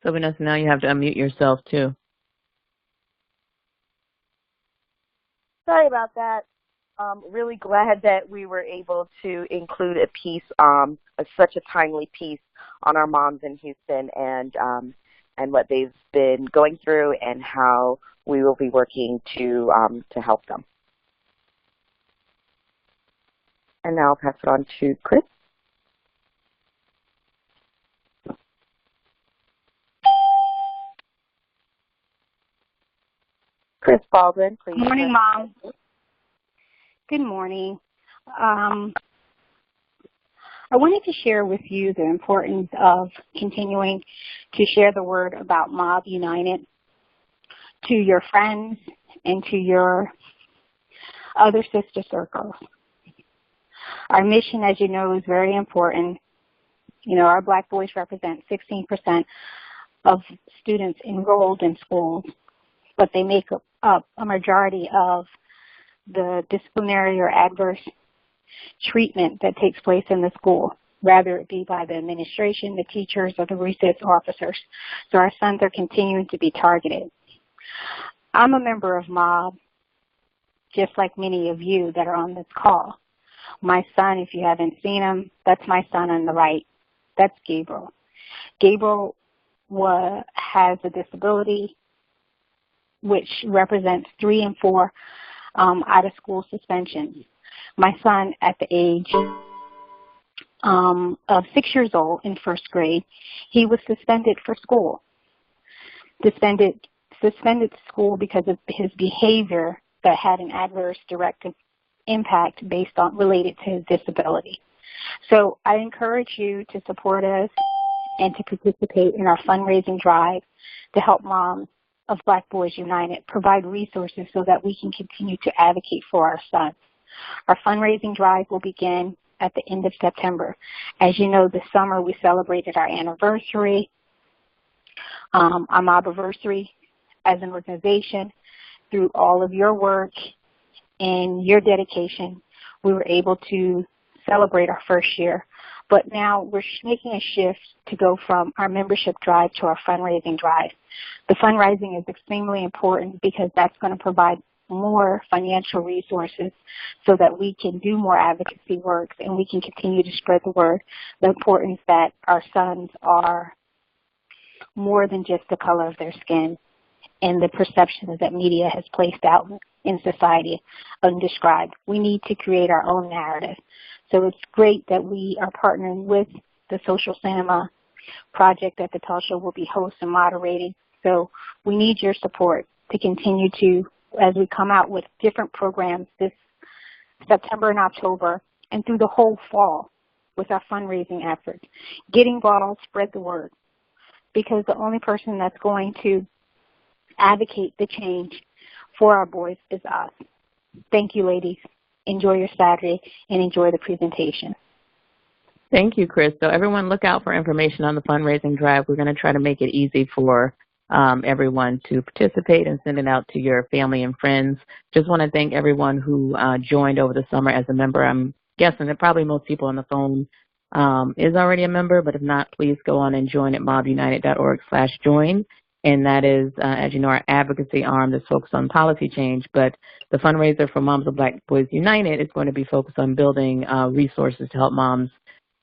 So Vanessa, now you have to unmute yourself too. Sorry about that. Really glad that we were able to include a piece, such a timely piece on our moms in Houston and what they've been going through and how we will be working to help them. And now I'll pass it on to Chris. Chris Baldwin, please. Good morning, Mom. Good morning. I wanted to share with you the importance of continuing to share the word about Mob United to your friends and to your other sister circles. Our mission, as you know, is very important. You know, our Black boys represent 16% of students enrolled in schools, but they make up a majority of the disciplinary or adverse treatment that takes place in the school, whether it be by the administration, the teachers, or the recess officers. So our sons are continuing to be targeted. I'm a member of MOB, just like many of you that are on this call. My son, if you haven't seen him, that's my son on the right. That's Gabriel. Gabriel has a disability which represents 3 and 4 out-of-school suspensions. My son, at the age of 6 years old in first grade, he was suspended for school. Suspended school because of his behavior that had an adverse direct impact related to his disability. So I encourage you to support us and to participate in our fundraising drive to help moms of Black Boys United provide resources so that we can continue to advocate for our sons. Our fundraising drive will begin at the end of September. As you know, this summer we celebrated our anniversary, our Mobiversary as an organization. Through all of your work and your dedication, we were able to celebrate our first year. But now we're making a shift to go from our membership drive to our fundraising drive. The fundraising is extremely important because that's going to provide more financial resources so that we can do more advocacy work and we can continue to spread the word, the importance that our sons are more than just the color of their skin and the perceptions that media has placed out in society undescribed. We need to create our own narrative. So it's great that we are partnering with the Social Cinema project that Natasha will be hosting and moderating. So we need your support to continue to, as we come out with different programs this September and October and through the whole fall with our fundraising efforts. Get involved, spread the word, because the only person that's going to advocate the change for our boys is us. Thank you, ladies. Enjoy your Saturday and enjoy the presentation. Thank you, Chris. So everyone look out for information on the fundraising drive. We're going to try to make it easy for everyone to participate and send it out to your family and friends. Just want to thank everyone who joined over the summer as a member. I'm guessing that probably most people on the phone is already a member, but if not, please go on and join at mobunited.org/join. And that is, as you know, our advocacy arm that's focused on policy change. But the fundraiser for Moms of Black Boys United is going to be focused on building resources to help moms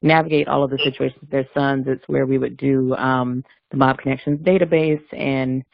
navigate all of the situations with their sons. It's where we would do the Mob Connections database and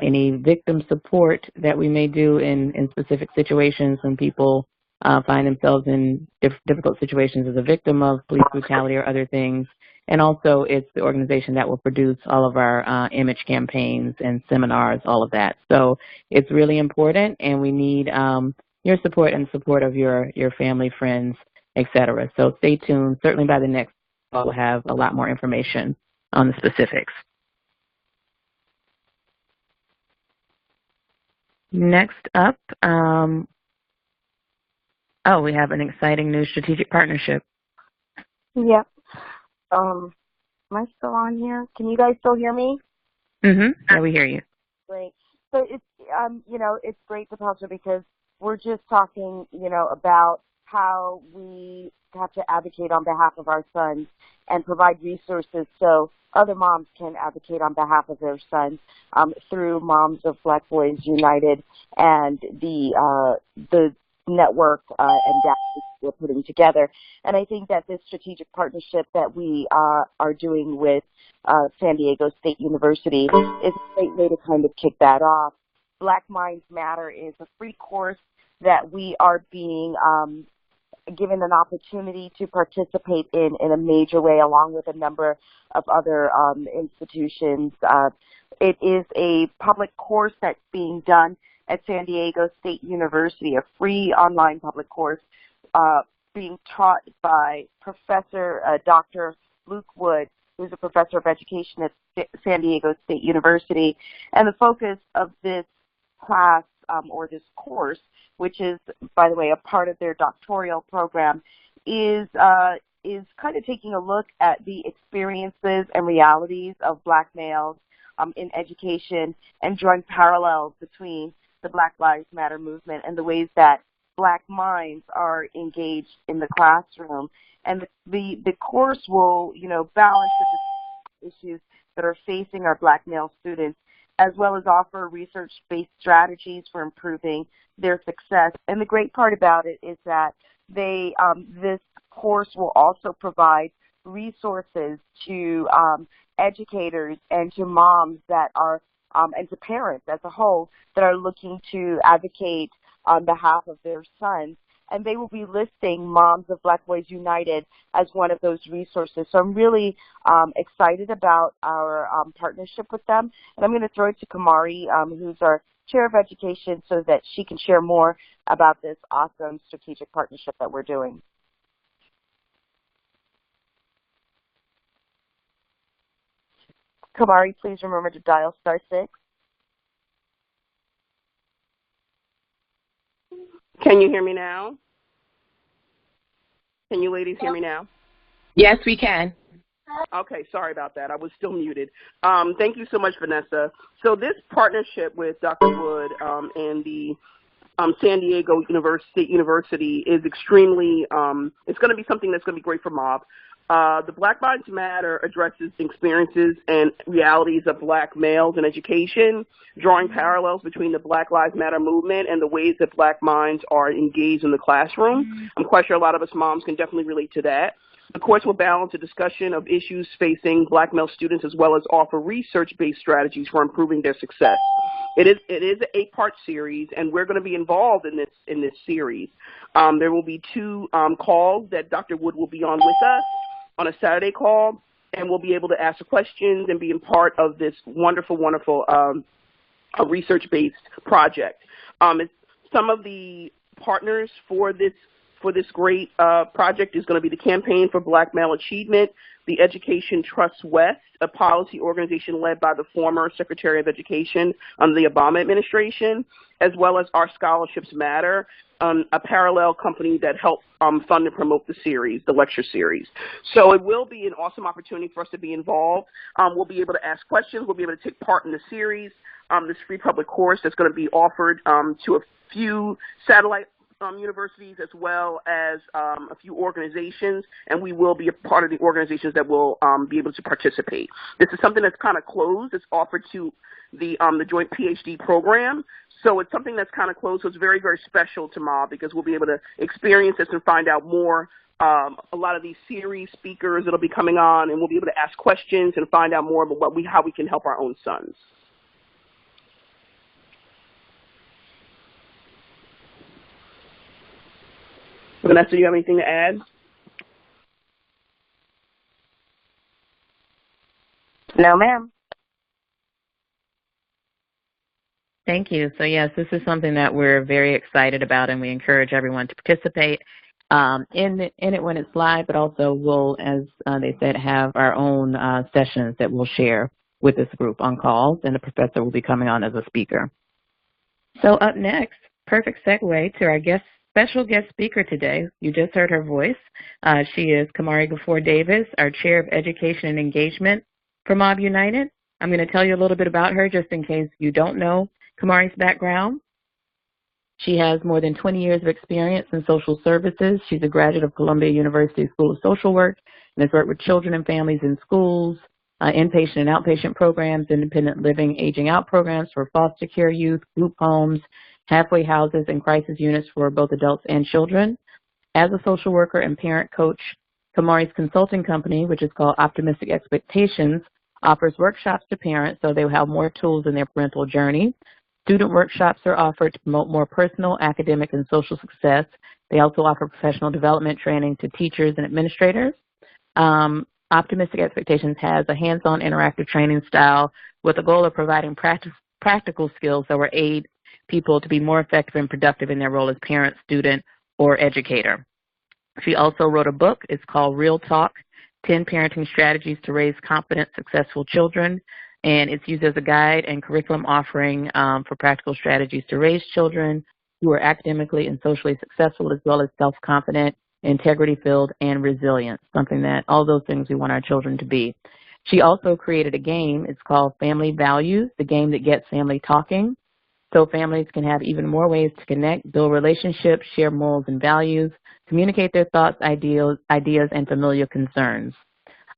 any victim support that we may do in specific situations when people find themselves in difficult situations as a victim of police brutality or other things. And also it's the organization that will produce all of our image campaigns and seminars, all of that. So it's really important, and we need your support and support of your family, friends, etc. So stay tuned. Certainly by the next call, we'll have a lot more information on the specifics. Next up, we have an exciting new strategic partnership. Yep. Am I still on here? Can you guys still hear me? Yeah, we hear you. Great. So it's, it's great, Natasha, because we're just talking, about how we have to advocate on behalf of our sons and provide resources so other moms can advocate on behalf of their sons through Moms of Black Boys United and the network and data we're putting together. And I think that this strategic partnership that we are doing with San Diego State University is a great way to kind of kick that off. Black Minds Matter is a free course that we are being given an opportunity to participate in a major way, along with a number of other institutions. It is a public course that's being done at San Diego State University, a free online public course being taught by Professor Dr. Luke Wood, who's a professor of education at San Diego State University. And the focus of this class or this course, which is, by the way, a part of their doctoral program, is kind of taking a look at the experiences and realities of Black males in education and drawing parallels between the Black Lives Matter movement and the ways that Black minds are engaged in the classroom. And the course will, balance the issues that are facing our Black male students, as well as offer research-based strategies for improving their success. And the great part about it is that this course will also provide resources to educators and to moms that are, and to parents as a whole, that are looking to advocate on behalf of their sons. And they will be listing Moms of Black Boys United as one of those resources. So I'm really excited about our partnership with them. And I'm going to throw it to Kamari, who's our Chair of Education, so that she can share more about this awesome strategic partnership that we're doing. Kamari, please remember to dial *6. Can you hear me now? Can you ladies hear me now? Yes, we can. Okay, sorry about that. I was still muted. Thank you so much, Vanessa. So this partnership with Dr. Wood and the San Diego State University is extremely, it's going to be something that's going to be great for MOB. The Black Minds Matter addresses experiences and realities of Black males in education, drawing parallels between the Black Lives Matter movement and the ways that Black minds are engaged in the classroom. I'm quite sure a lot of us moms can definitely relate to that. The course will balance a discussion of issues facing Black male students, as well as offer research-based strategies for improving their success. It is an 8-part series, and we're going to be involved in this series. There will be 2 calls that Dr. Wood will be on with us on a Saturday call, and we'll be able to ask questions and be a part of this wonderful, wonderful research-based project. Some of the partners for this great project is going to be the Campaign for Black Male Achievement, the Education Trust West, a policy organization led by the former Secretary of Education under the Obama administration, as well as Our Scholarships Matter, a parallel company that helps fund and promote the series, the lecture series. So it will be an awesome opportunity for us to be involved. We'll be able to ask questions. We'll be able to take part in the series, this free public course that's going to be offered to a few satellite universities, as well as a few organizations, and we will be a part of the organizations that will be able to participate. This is something that's kind of closed. It's offered to the joint PhD program, so it's something that's kind of closed, so it's very, very special to MOB because we'll be able to experience this and find out more. A lot of these series speakers that will be coming on, and we'll be able to ask questions and find out more about how we can help our own sons. Vanessa, do you have anything to add? No, ma'am. Thank you. So yes, this is something that we're very excited about, and we encourage everyone to participate in it when it's live, but also we'll, as they said, have our own sessions that we'll share with this group on calls, and the professor will be coming on as a speaker. So up next, perfect segue to our special guest speaker today. You just heard her voice. She is Kamari Gafour Davis, our Chair of Education and Engagement for MOB United. I'm going to tell you a little bit about her just in case you don't know Kamari's background. She has more than 20 years of experience in social services. She's a graduate of Columbia University School of Social Work and has worked with children and families in schools, inpatient and outpatient programs, independent living, aging out programs for foster care youth, group homes, halfway houses, and crisis units for both adults and children. As a social worker and parent coach, Kamari's consulting company, which is called Optimistic Expectations, offers workshops to parents so they will have more tools in their parental journey. Student workshops are offered to promote more personal, academic, and social success. They also offer professional development training to teachers and administrators. Optimistic Expectations has a hands-on interactive training style with the goal of providing practical skills that will aid people to be more effective and productive in their role as parent, student, or educator. She also wrote a book. It's called Real Talk, 10 Parenting Strategies to Raise Confident, Successful Children, and it's used as a guide and curriculum offering for practical strategies to raise children who are academically and socially successful, as well as self-confident, integrity-filled, and resilient, something that all those things we want our children to be. She also created a game. It's called Family Values, the game that gets family talking, so families can have even more ways to connect, build relationships, share morals and values, communicate their thoughts, ideas, and familiar concerns.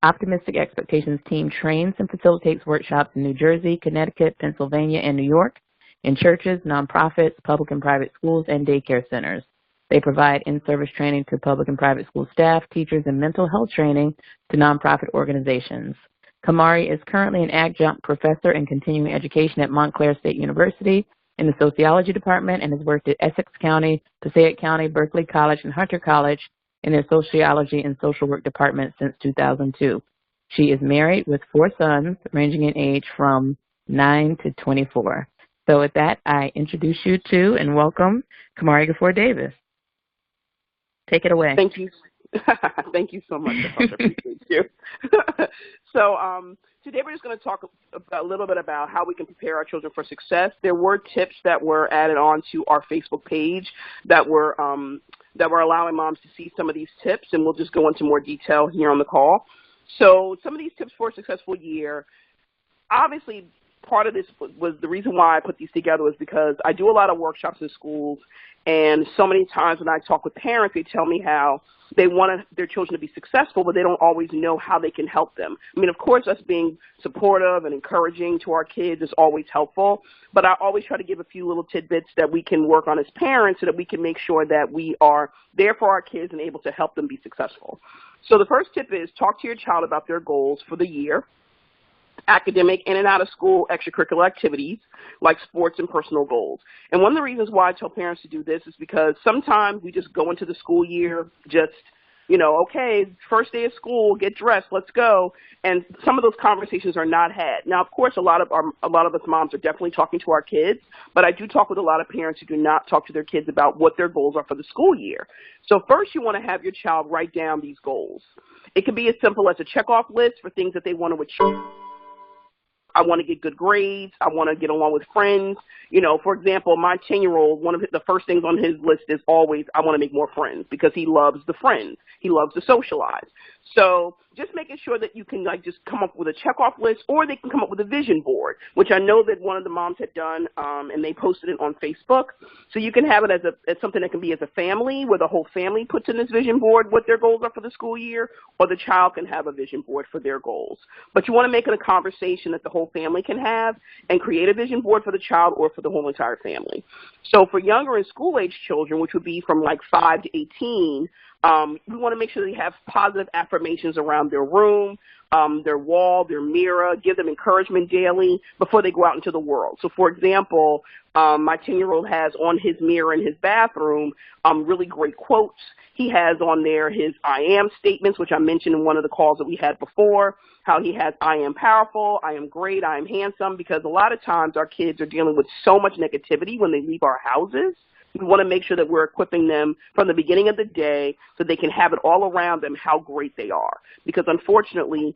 Optimistic Expectations team trains and facilitates workshops in New Jersey, Connecticut, Pennsylvania, and New York, in churches, nonprofits, public and private schools, and daycare centers. They provide in-service training to public and private school staff, teachers, and mental health training to nonprofit organizations. Kamari is currently an adjunct professor in continuing education at Montclair State University in the sociology department and has worked at Essex County, Passaic County, Berkeley College, and Hunter College in their sociology and social work department since 2002. She is married with 4 sons, ranging in age from 9 to 24. So with that, I introduce you to and welcome Kamari Gafoor Davis. Take it away. Thank you. Thank you so much. I appreciate you. So today we're just going to talk a little bit about how we can prepare our children for success. There were tips that were added on to our Facebook page that were allowing moms to see some of these tips, and we'll just go into more detail here on the call. So some of these tips for a successful year, obviously part of this was the reason why I put these together was because I do a lot of workshops in schools, and so many times when I talk with parents, they tell me how they want their children to be successful, but they don't always know how they can help them. I mean, of course, us being supportive and encouraging to our kids is always helpful, but I always try to give a few little tidbits that we can work on as parents so that we can make sure that we are there for our kids and able to help them be successful. So the first tip is talk to your child about their goals for the year. Academic in and out of school extracurricular activities like sports and personal goals. And one of the reasons why I tell parents to do this is because sometimes we just go into the school year just, okay, first day of school, get dressed, let's go. And some of those conversations are not had. Now, of course, a lot of us moms are definitely talking to our kids, but I do talk with a lot of parents who do not talk to their kids about what their goals are for the school year. So first you want to have your child write down these goals. It can be as simple as a checkoff list for things that they want to achieve. I want to get good grades. I want to get along with friends. For example, my 10-year-old, one of the first things on his list is always, I want to make more friends because he loves the friends. He loves to socialize. So just making sure that you can just come up with a checkoff list, or they can come up with a vision board, which I know that one of the moms had done, and they posted it on Facebook. So you can have it as something that can be as a family, where the whole family puts in this vision board what their goals are for the school year, or the child can have a vision board for their goals. But you want to make it a conversation that the whole family can have and create a vision board for the child or for the whole entire family. So for younger and school-age children, which would be from 5 to 18, we want to make sure they have positive affirmations around their room, their wall, their mirror, give them encouragement daily before they go out into the world. So, for example, my 10-year-old has on his mirror in his bathroom really great quotes. He has on there his I am statements, which I mentioned in one of the calls that we had before, how he has I am powerful, I am great, I am handsome, because a lot of times our kids are dealing with so much negativity when they leave our houses. We want to make sure that we're equipping them from the beginning of the day so they can have it all around them how great they are. Because unfortunately,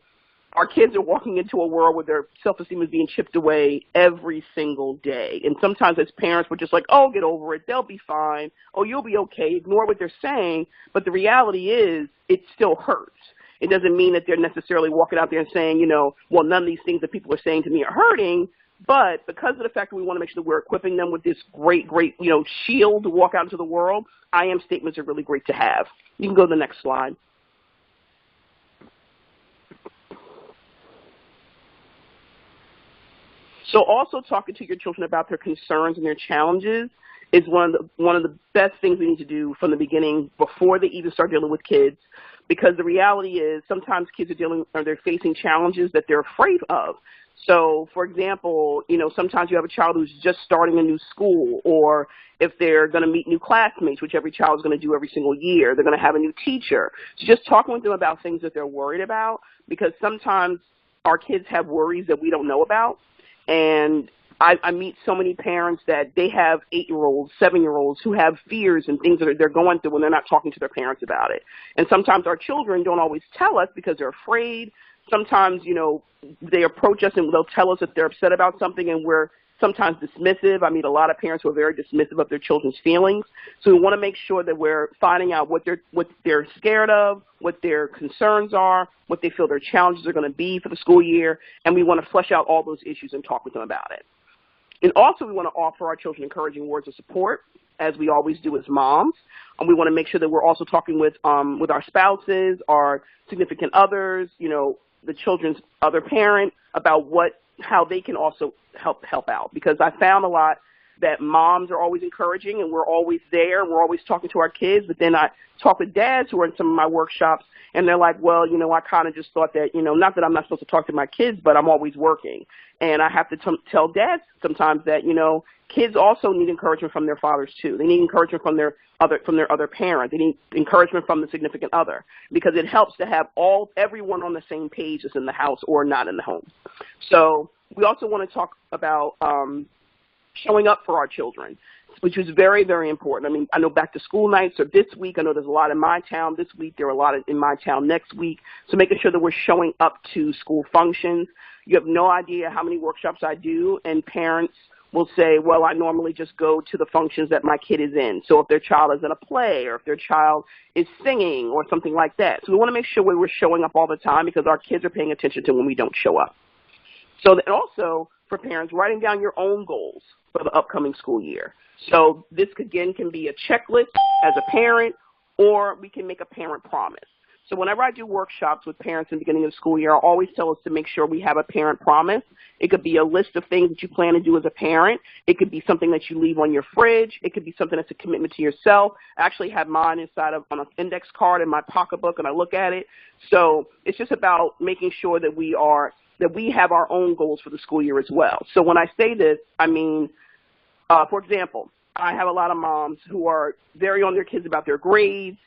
our kids are walking into a world where their self-esteem is being chipped away every single day. And sometimes as parents, we're just like, oh, get over it. They'll be fine. Oh, you'll be okay. Ignore what they're saying. But the reality is it still hurts. It doesn't mean that they're necessarily walking out there and saying, well, none of these things that people are saying to me are hurting. But because of the fact that we want to make sure that we're equipping them with this great, shield to walk out into the world, I am statements are really great to have. You can go to the next slide. So also talking to your children about their concerns and their challenges is one of the best things we need to do from the beginning before they even start dealing with kids, because the reality is sometimes kids they're facing challenges that they're afraid of. So, for example, sometimes you have a child who's just starting a new school, or if they're going to meet new classmates, which every child is going to do every single year, they're going to have a new teacher. So just talking with them about things that they're worried about, because sometimes our kids have worries that we don't know about. And I meet so many parents that they have 8-year-olds, 7-year-olds who have fears and things that they're going through when they're not talking to their parents about it. And sometimes our children don't always tell us because they're afraid. Sometimes, they approach us and they'll tell us if they're upset about something, and we're sometimes dismissive. I meet a lot of parents who are very dismissive of their children's feelings. So we want to make sure that we're finding out what they're scared of, what their concerns are, what they feel their challenges are going to be for the school year, and we want to flesh out all those issues and talk with them about it. And also we want to offer our children encouraging words of support, as we always do as moms. And we want to make sure that we're also talking with our spouses, our significant others, the children's other parent, about how they can also help out. Because I found a lot that moms are always encouraging and we're always there and we're always talking to our kids, but then I talk with dads who are in some of my workshops and they're like, well, I kind of just thought that, not that I'm not supposed to talk to my kids, but I'm always working. And I have to tell dads sometimes that, kids also need encouragement from their fathers too. They need encouragement from their other parent. They need encouragement from the significant other, because it helps to have everyone on the same page that's in the house or not in the home. So we also want to talk about showing up for our children, which is very, very important. I mean, I know back to school nights are this week. I know there's a lot in my town this week. There are a lot in my town next week. So making sure that we're showing up to school functions. You have no idea how many workshops I do, and parents will say, well, I normally just go to the functions that my kid is in. So if their child is in a play or if their child is singing or something like that. So we want to make sure we're showing up all the time, because our kids are paying attention to when we don't show up. So and also for parents, writing down your own goals for the upcoming school year. So this, again, can be a checklist as a parent, or we can make a parent promise. So whenever I do workshops with parents in the beginning of the school year, I always tell us to make sure we have a parent promise. It could be a list of things that you plan to do as a parent. It could be something that you leave on your fridge. It could be something that's a commitment to yourself. I actually have mine on an index card in my pocketbook, and I look at it. So it's just about making sure that we have our own goals for the school year as well. So when I say this, I mean, for example, I have a lot of moms who are very on their kids about their grades,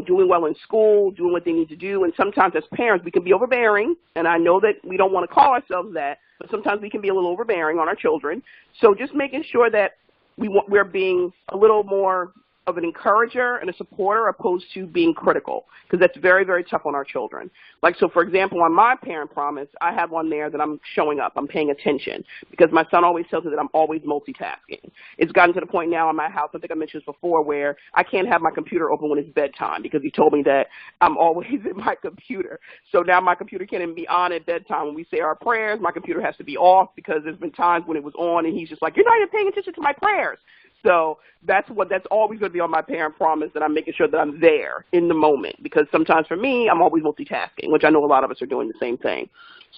doing well in school, doing what they need to do. And sometimes as parents, we can be overbearing. And I know that we don't want to call ourselves that, but sometimes we can be a little overbearing on our children. So just making sure that we're being a little more of an encourager and a supporter, opposed to being critical, because that's very, very tough on our children. Like, so for example, on my parent promise, I have on there that I'm showing up, I'm paying attention, because my son always tells me that I'm always multitasking. It's gotten to the point now in my house, I think I mentioned this before, where I can't have my computer open when it's bedtime, because he told me that I'm always in my computer. So now my computer can't even be on at bedtime. When we say our prayers, my computer has to be off, because there's been times when it was on and he's just like, you're not even paying attention to my prayers. So that's always going to be on my parent promise, that I'm making sure that I'm there in the moment, because sometimes for me, I'm always multitasking, which I know a lot of us are doing the same thing.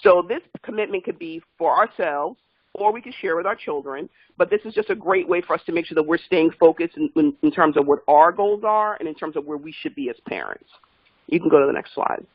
So this commitment could be for ourselves, or we can share with our children, but this is just a great way for us to make sure that we're staying focused in terms of what our goals are and in terms of where we should be as parents. You can go to the next slide.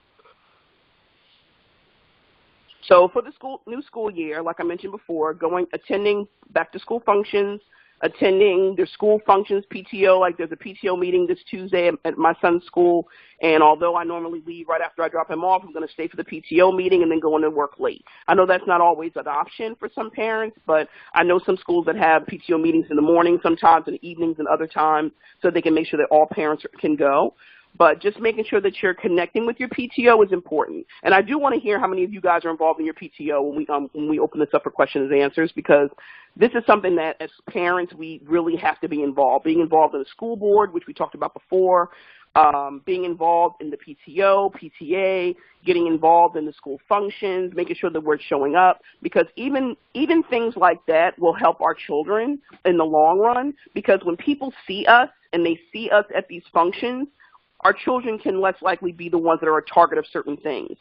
So for the new school year, like I mentioned before, attending back to school functions, attending their school functions, PTO, like there's a PTO meeting this Tuesday at my son's school, and although I normally leave right after I drop him off, I'm going to stay for the PTO meeting and then go into work late. I know that's not always an option for some parents, but I know some schools that have PTO meetings in the morning, sometimes in the evenings and other times, so they can make sure that all parents can go. But just making sure that you're connecting with your PTO is important. And I do want to hear how many of you guys are involved in your PTO when we open this up for questions and answers, because this is something that as parents we really have to be involved. Being involved in the school board, which we talked about before, being involved in the PTO, PTA, getting involved in the school functions, making sure that we're showing up, because even things like that will help our children in the long run, because when people see us and they see us at these functions, our children can less likely be the ones that are a target of certain things.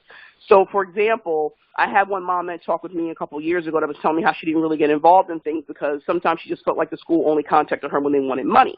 So, for example, I had one mom that talked with me a couple of years ago that was telling me how she didn't really get involved in things because sometimes she just felt like the school only contacted her when they wanted money.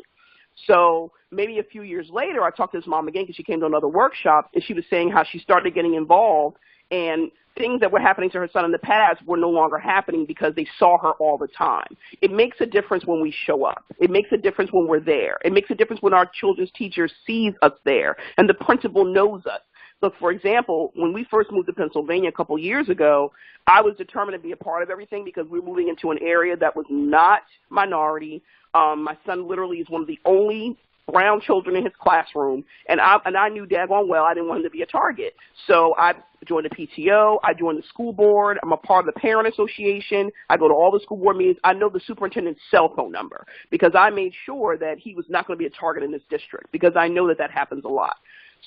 So maybe a few years later, I talked to this mom again because she came to another workshop, and she was saying how she started getting involved, and things that were happening to her son in the past were no longer happening because they saw her all the time. It makes a difference when we show up. It makes a difference when we're there. It makes a difference when our children's teacher sees us there and the principal knows us. Look, for example, when we first moved to Pennsylvania a couple years ago, I was determined to be a part of everything because we were moving into an area that was not minority. My son literally is one of the only brown children in his classroom, and I knew daggone well I didn't want him to be a target. So I joined the PTO, I joined the school board, I'm a part of the parent association, I go to all the school board meetings, I know the superintendent's cell phone number because I made sure that he was not going to be a target in this district because I know that that happens a lot.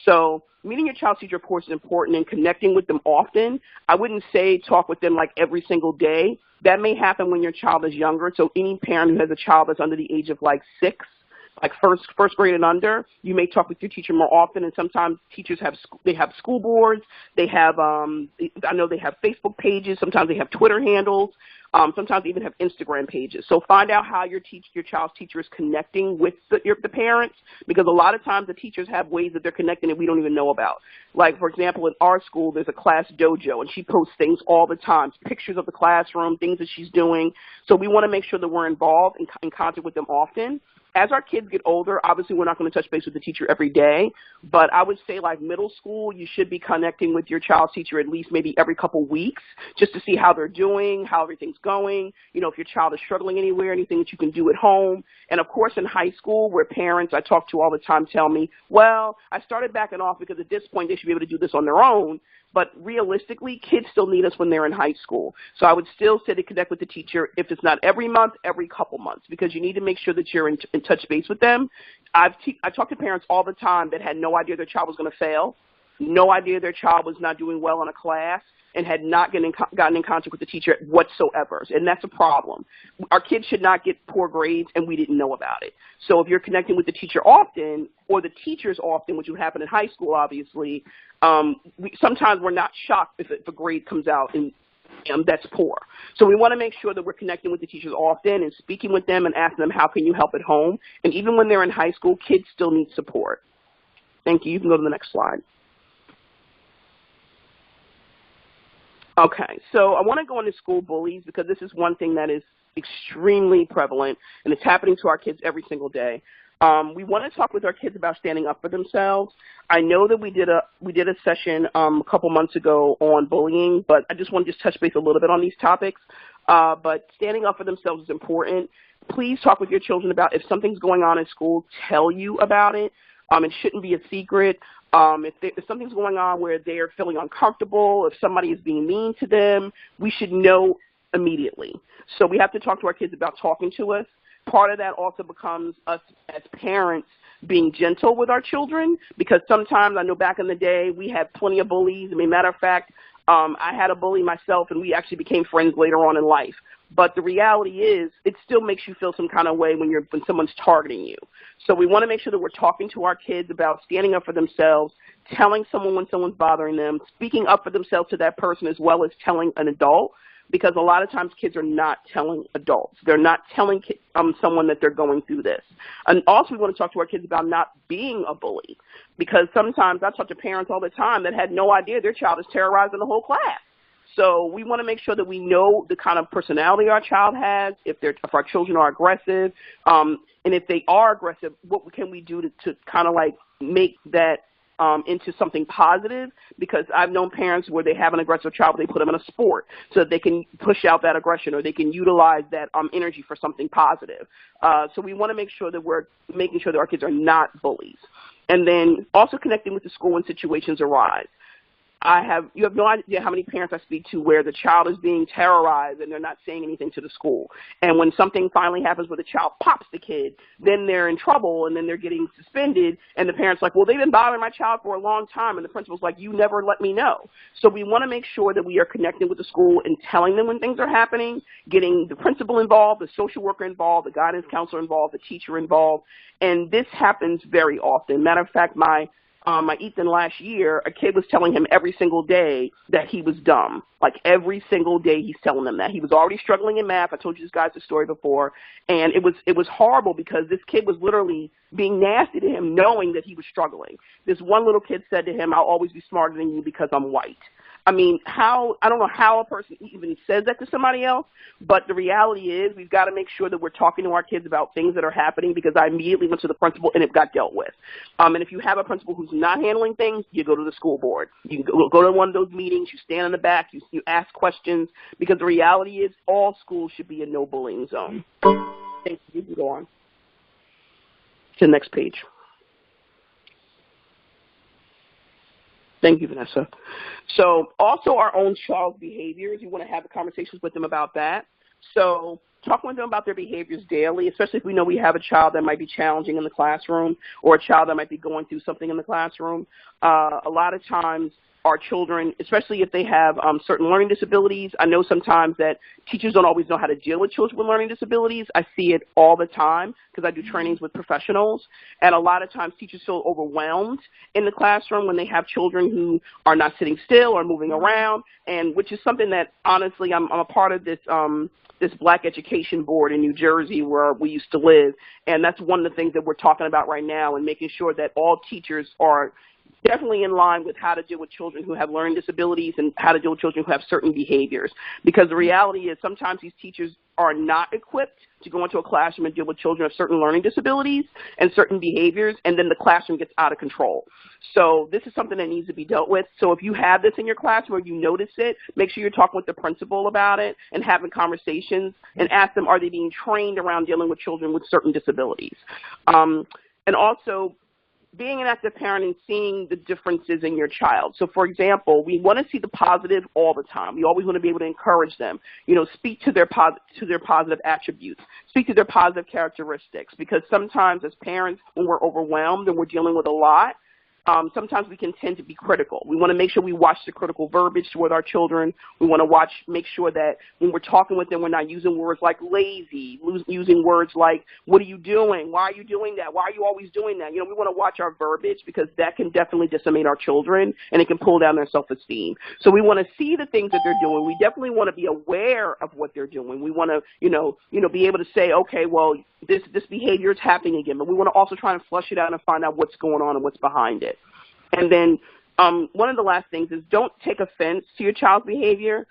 So meeting your child's teacher, of course, is important, and connecting with them often. I wouldn't say talk with them like every single day. That may happen when your child is younger. So any parent who has a child that's under the age of like 6, like first grade and under, you may talk with your teacher more often. And sometimes teachers have school boards. They have I know they have Facebook pages. Sometimes they have Twitter handles. Sometimes they even have Instagram pages. So find out how your child's teacher is connecting with the parents, because a lot of times the teachers have ways that they're connecting that we don't even know about. Like, for example, in our school, there's a class dojo, and she posts things all the time, pictures of the classroom, things that she's doing. So we want to make sure that we're involved in contact with them often. As our kids get older, obviously we're not going to touch base with the teacher every day, but I would say like middle school, you should be connecting with your child's teacher at least maybe every couple weeks just to see how they're doing, how everything's going, you know, if your child is struggling anywhere, anything that you can do at home. And of course in high school, where parents I talk to all the time tell me, well, I started backing off because at this point they should be able to do this on their own. But realistically, kids still need us when they're in high school. So I would still say to connect with the teacher, if it's not every month, every couple months, because you need to make sure that you're in touch base with them. I talk to parents all the time that had no idea their child was going to fail, no idea their child was not doing well in a class, and had not gotten in contact with the teacher whatsoever. And that's a problem. Our kids should not get poor grades, and we didn't know about it. So if you're connecting with the teacher often, or the teachers often, which would happen in high school, obviously, sometimes we're not shocked if a grade comes out and that's poor. So we want to make sure that we're connecting with the teachers often and speaking with them and asking them, how can you help at home? And even when they're in high school, kids still need support. Thank you. You can go to the next slide. Okay, so I want to go into school bullies because this is one thing that is extremely prevalent, and it's happening to our kids every single day. We want to talk with our kids about standing up for themselves. I know that we did a session a couple months ago on bullying, but I just want to touch base a little bit on these topics. But standing up for themselves is important. Please talk with your children about if something's going on in school, tell you about it. It shouldn't be a secret. If something's going on where they're feeling uncomfortable, if somebody is being mean to them, we should know immediately. So we have to talk to our kids about talking to us. Part of that also becomes us as parents being gentle with our children, because sometimes I know back in the day we had plenty of bullies. I mean, matter of fact, I had a bully myself, and we actually became friends later on in life. But the reality is, it still makes you feel some kind of way when someone's targeting you. So we want to make sure that we're talking to our kids about standing up for themselves, telling someone when someone's bothering them, speaking up for themselves to that person as well as telling an adult, because a lot of times kids are not telling adults. They're not telling someone that they're going through this. And also we want to talk to our kids about not being a bully, because sometimes I talk to parents all the time that had no idea their child is terrorizing the whole class. So we want to make sure that we know the kind of personality our child has, if our children are aggressive, and if they are aggressive, what can we do to kind of like make that into something positive, because I've known parents where they have an aggressive child, they put them in a sport so that they can push out that aggression, or they can utilize that energy for something positive. So we want to make sure that we're making sure that our kids are not bullies. And then also connecting with the school when situations arise. You have no idea how many parents I speak to where the child is being terrorized and they're not saying anything to the school. And when something finally happens where the child pops the kid, then they're in trouble and then they're getting suspended. And the parent's like, well, they've been bothering my child for a long time. And the principal's like, you never let me know. So we want to make sure that we are connecting with the school and telling them when things are happening, getting the principal involved, the social worker involved, the guidance counselor involved, the teacher involved. And this happens very often. Matter of fact, my my Ethan last year, a kid was telling him every single day that he was dumb. Like every single day he's telling them that. He was already struggling in math. I told you guys the story before. And it was horrible because this kid was literally being nasty to him knowing that he was struggling. This one little kid said to him, "I'll always be smarter than you because I'm white." I mean, I don't know how a person even says that to somebody else, but the reality is we've got to make sure that we're talking to our kids about things that are happening, because I immediately went to the principal and it got dealt with. And if you have a principal who's not handling things, you go to the school board. You go to one of those meetings, you stand in the back, you ask questions, because the reality is all schools should be a no bullying zone. Thank you. You can go on to the next page. Thank you, Vanessa. So also our own child's behaviors, you want to have conversations with them about that. So talking with them about their behaviors daily, especially if we know we have a child that might be challenging in the classroom or a child that might be going through something in the classroom. A lot of times our children, especially if they have certain learning disabilities, I know sometimes that teachers don't always know how to deal with children with learning disabilities. I see it all the time because I do trainings with professionals. And a lot of times teachers feel overwhelmed in the classroom when they have children who are not sitting still or moving around, and which is something that, honestly, I'm a part of this this Black Education Board in New Jersey where we used to live. And that's one of the things that we're talking about right now, and making sure that all teachers are definitely in line with how to deal with children who have learning disabilities and how to deal with children who have certain behaviors. Because the reality is sometimes these teachers are not equipped to go into a classroom and deal with children of certain learning disabilities and certain behaviors, and then the classroom gets out of control. So this is something that needs to be dealt with. So if you have this in your classroom or you notice it, make sure you're talking with the principal about it and having conversations, and ask them, are they being trained around dealing with children with certain disabilities? And also, being an active parent and seeing the differences in your child. So, for example, we want to see the positive all the time. We always want to be able to encourage them. You know, speak to their positive attributes. Speak to their positive characteristics. Because sometimes as parents, when we're overwhelmed and we're dealing with a lot, sometimes we can tend to be critical. We want to make sure we watch the critical verbiage with our children. We want to make sure that when we're talking with them, we're not using words like lazy, using words like, what are you doing? Why are you doing that? Why are you always doing that? You know, we want to watch our verbiage, because that can definitely decimate our children and it can pull down their self-esteem. So we want to see the things that they're doing. We definitely want to be aware of what they're doing. We want to, be able to say, okay, well, this behavior is happening again, but we want to also try and flush it out and find out what's going on and what's behind it. And then one of the last things is, don't take offense to your child's behavior.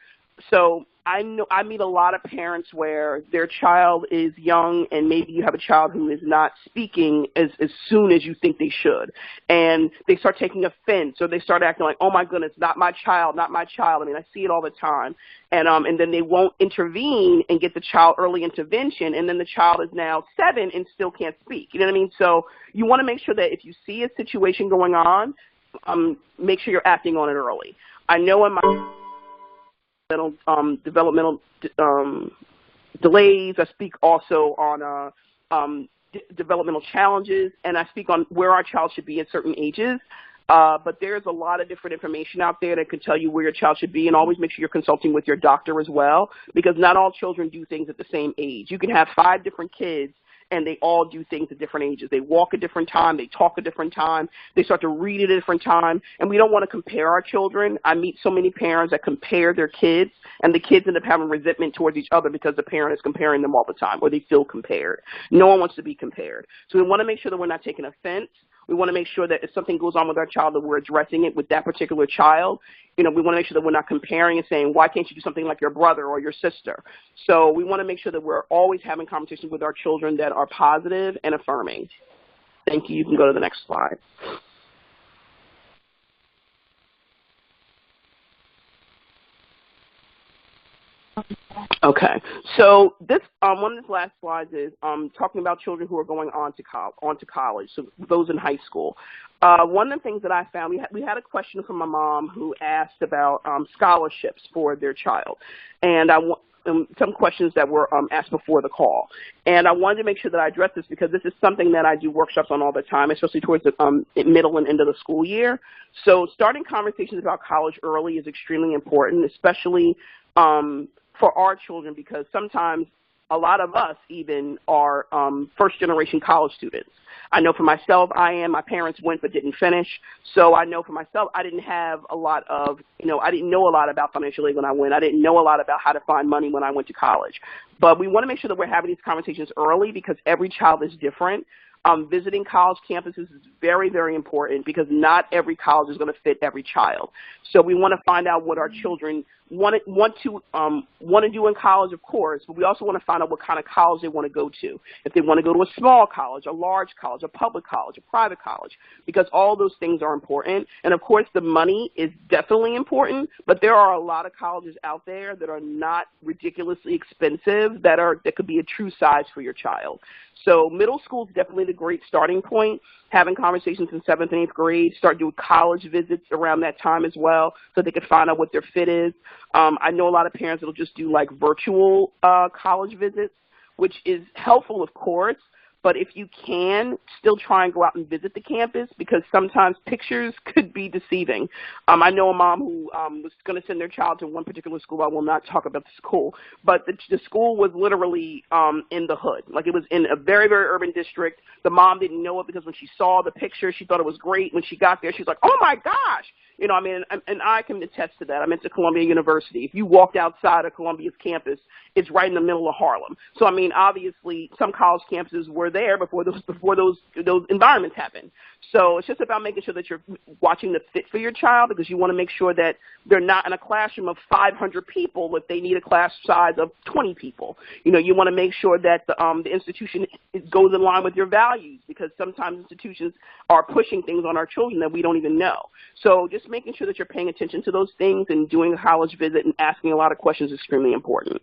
So I meet a lot of parents where their child is young, and maybe you have a child who is not speaking as soon as you think they should. And they start taking offense, or they start acting like, oh my goodness, not my child, not my child. I mean, I see it all the time. And then they won't intervene and get the child early intervention, and then the child is now 7 and still can't speak. You know what I mean? So you want to make sure that if you see a situation going on, make sure you're acting on it early. I know in my developmental delays, I speak also on developmental challenges, and I speak on where our child should be at certain ages. But there's a lot of different information out there that can tell you where your child should be, and always make sure you're consulting with your doctor as well, because not all children do things at the same age. You can have 5 different kids, and they all do things at different ages. They walk at different time, they talk at different time, they start to read at a different time, and we don't want to compare our children. I meet so many parents that compare their kids, and the kids end up having resentment towards each other because the parent is comparing them all the time, or they feel compared. No one wants to be compared. So we want to make sure that we're not taking offense. We want to make sure that if something goes on with our child, that we're addressing it with that particular child. You know, we want to make sure that we're not comparing and saying, why can't you do something like your brother or your sister? So we want to make sure that we're always having conversations with our children that are positive and affirming. Thank you. You can go to the next slide. Okay, so this one of the last slides is talking about children who are going on to college, so those in high school. One of the things that I found, we had a question from my mom who asked about scholarships for their child, and some questions that were asked before the call. And I wanted to make sure that I address this, because this is something that I do workshops on all the time, especially towards the middle and end of the school year. So starting conversations about college early is extremely important, especially for our children, because sometimes a lot of us even are first-generation college students. I know for myself, my parents went but didn't finish. So I know for myself, I didn't have a lot of, I didn't know a lot about financial aid when I went. I didn't know a lot about how to find money when I went to college. But we want to make sure that we're having these conversations early because every child is different. Visiting college campuses is very, very important because not every college is going to fit every child. So we want to find out what our children want to do in college, of course, but we also want to find out what kind of college they want to go to. If they want to go to a small college, a large college, a public college, a private college, because all those things are important. And of course, the money is definitely important, but there are a lot of colleges out there that are not ridiculously expensive that could be a true size for your child. So middle school is definitely the great starting point. Having conversations in 7th and 8th grade, start doing college visits around that time as well so they can find out what their fit is. I know a lot of parents that will just do like virtual college visits, which is helpful, of course, but if you can, still try and go out and visit the campus because sometimes pictures could be deceiving. I know a mom who was going to send their child to one particular school. I will not talk about the school, but the school was literally in the hood. Like it was in a very, very urban district. The mom didn't know it because when she saw the picture, she thought it was great. When she got there, she's like, oh, my gosh. And I can attest to that. I went to Columbia University. If you walked outside of Columbia's campus, it's right in the middle of Harlem. So, obviously, some college campuses were there before those environments happened. So it's just about making sure that you're watching the fit for your child because you want to make sure that they're not in a classroom of 500 people if they need a class size of 20 people. You want to make sure that the institution goes in line with your values because sometimes institutions are pushing things on our children that we don't even know. So just making sure that you're paying attention to those things and doing a college visit and asking a lot of questions is extremely important.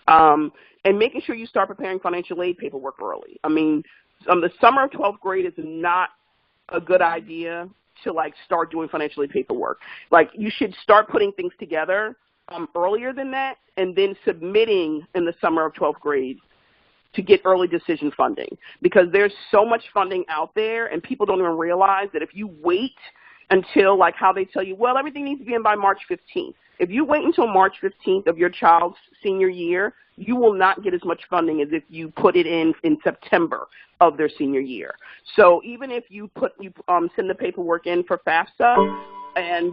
And making sure you start preparing financial aid paperwork early. The summer of 12th grade is not a good idea to start doing financial aid paperwork. You should start putting things together earlier than that and then submitting in the summer of 12th grade to get early decision funding because there's so much funding out there and people don't even realize that if you wait until how they tell you, well, everything needs to be in by March 15th. If you wait until March 15th of your child's senior year, you will not get as much funding as if you put it in September of their senior year. So even if you send the paperwork in for FAFSA, and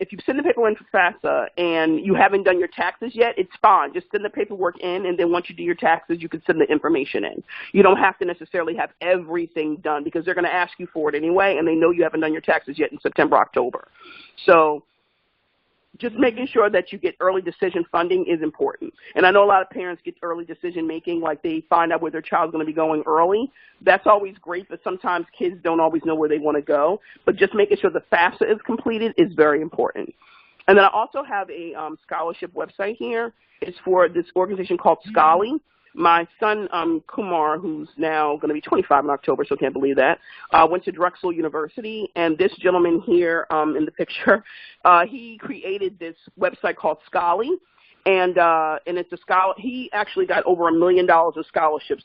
if you send the paperwork in for FAFSA and you haven't done your taxes yet, it's fine. Just send the paperwork in, and then once you do your taxes, you can send the information in. You don't have to necessarily have everything done because they're going to ask you for it anyway, and they know you haven't done your taxes yet in September, October. So just making sure that you get early decision funding is important. And I know a lot of parents get early decision making, they find out where their child's going to be going early. That's always great, but sometimes kids don't always know where they want to go. But just making sure the FAFSA is completed is very important. And then I also have a scholarship website here. It's for this organization called Scholly. My son, Kumar, who's now going to be 25 in October, so can't believe that, went to Drexel University. And this gentleman here in the picture, he created this website called Scholly. And it's a scholar. He actually got over $1 million of scholarships,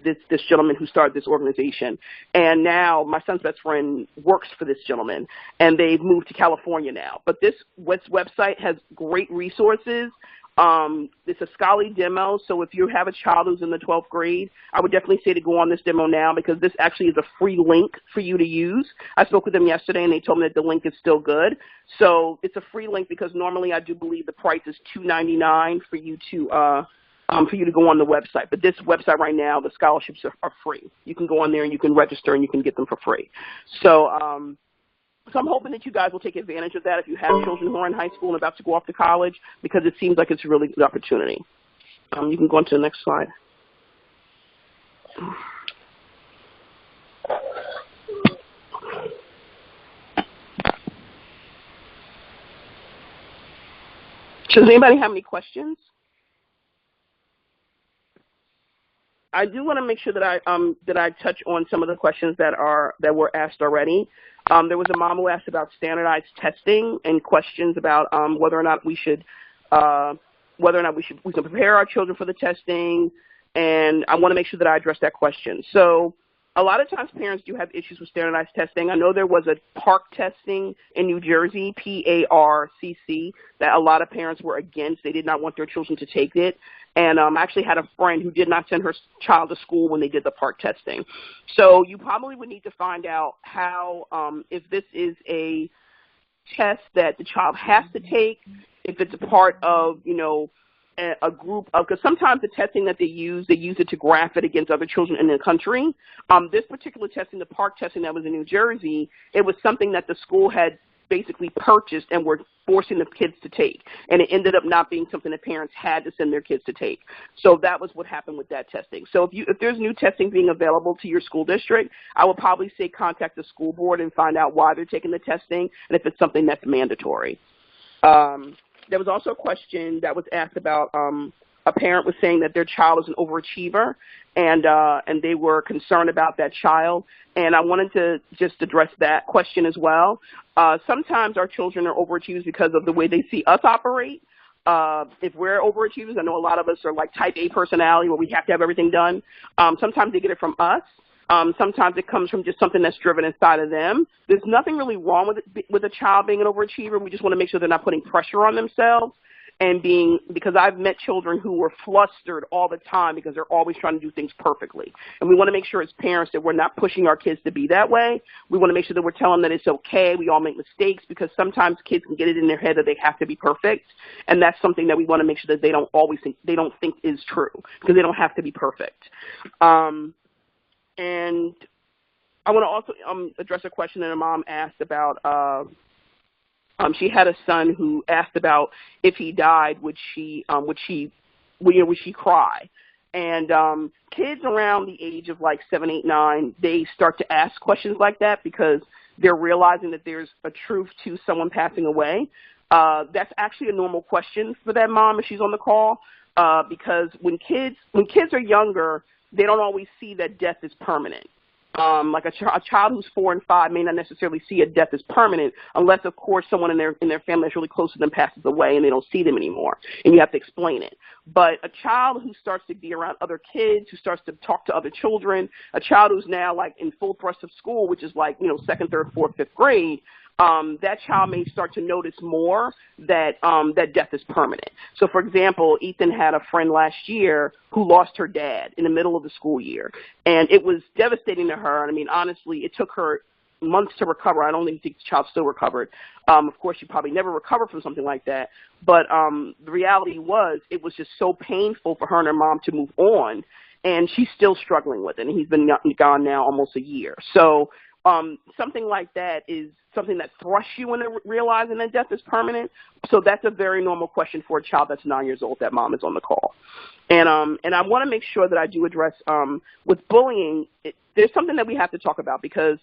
this gentleman who started this organization. And now my son's best friend works for this gentleman, and they've moved to California now. But this website has great resources. It's a Scholly demo, so if you have a child who's in the 12th grade, I would definitely say to go on this demo now because this actually is a free link for you to use. I spoke with them yesterday, and they told me that the link is still good. So it's a free link because normally I do believe the price is $2.99 for you to go on the website. But this website right now, the scholarships are free. You can go on there and you can register and you can get them for free. So I'm hoping that you guys will take advantage of that if you have children who are in high school and about to go off to college because it seems like it's a really good opportunity. You can go on to the next slide. Does anybody have any questions? I do want to make sure that I touch on some of the questions that were asked already. There was a mom who asked about standardized testing and questions about whether or not we can prepare our children for the testing, and I want to make sure that I address that question. So a lot of times parents do have issues with standardized testing. I know there was a PARCC testing in New Jersey, PARCC, that a lot of parents were against. They did not want their children to take it. And I actually had a friend who did not send her child to school when they did the PARCC testing. So you probably would need to find out how, if this is a test that the child has to take, if it's a part of, you know, a group of, because sometimes the testing that they use it to graph it against other children in the country. This particular testing, the PARCC testing that was in New Jersey, it was something that the school had basically purchased and were forcing the kids to take. And it ended up not being something that parents had to send their kids to take. So that was what happened with that testing. So if there's new testing being available to your school district, I would probably say contact the school board and find out why they're taking the testing and if it's something that's mandatory. There was also a question that was asked about a parent was saying that their child is an overachiever, and they were concerned about that child. And I wanted to just address that question as well. Sometimes our children are overachievers because of the way they see us operate. If we're overachievers, I know a lot of us are like type A personality where we have to have everything done. Sometimes they get it from us. Sometimes it comes from just something that's driven inside of them. There's nothing really wrong with a child being an overachiever. We just want to make sure they're not putting pressure on themselves and because I've met children who were flustered all the time because they're always trying to do things perfectly. And we want to make sure as parents that we're not pushing our kids to be that way. We want to make sure that we're telling them that it's okay. We all make mistakes because sometimes kids can get it in their head that they have to be perfect. And that's something that we want to make sure that they don't think is true because they don't have to be perfect. And I want to also address a question that a mom asked about. She had a son who asked about if he died, would she cry? And kids around the age of like 7, 8, 9, they start to ask questions like that because they're realizing that there's a truth to someone passing away. That's actually a normal question for that mom if she's on the call, because when kids are younger, they don't always see that death is permanent. Like a child who's 4 and 5 may not necessarily see a death as permanent unless, of course, someone in their family that's really close to them passes away and they don't see them anymore, and you have to explain it. But a child who starts to be around other kids, who starts to talk to other children, a child who's now like in full thrust of school, which is like, you know, 2nd, 3rd, 4th, 5th grade, that child may start to notice more that death is permanent. So, for example, Ethan had a friend last year who lost her dad in the middle of the school year, and it was devastating to her. And I mean, honestly, it took her months to recover. I don't even think the child still recovered. Of course, she probably never recovered from something like that. But the reality was it was just so painful for her and her mom to move on, and she's still struggling with it. And he's been gone now almost a year. So something like that is something that thrusts you into realizing that death is permanent. So that's a very normal question for a child that's 9 years old that mom is on the call. And I want to make sure that I do address with bullying, there's something that we have to talk about because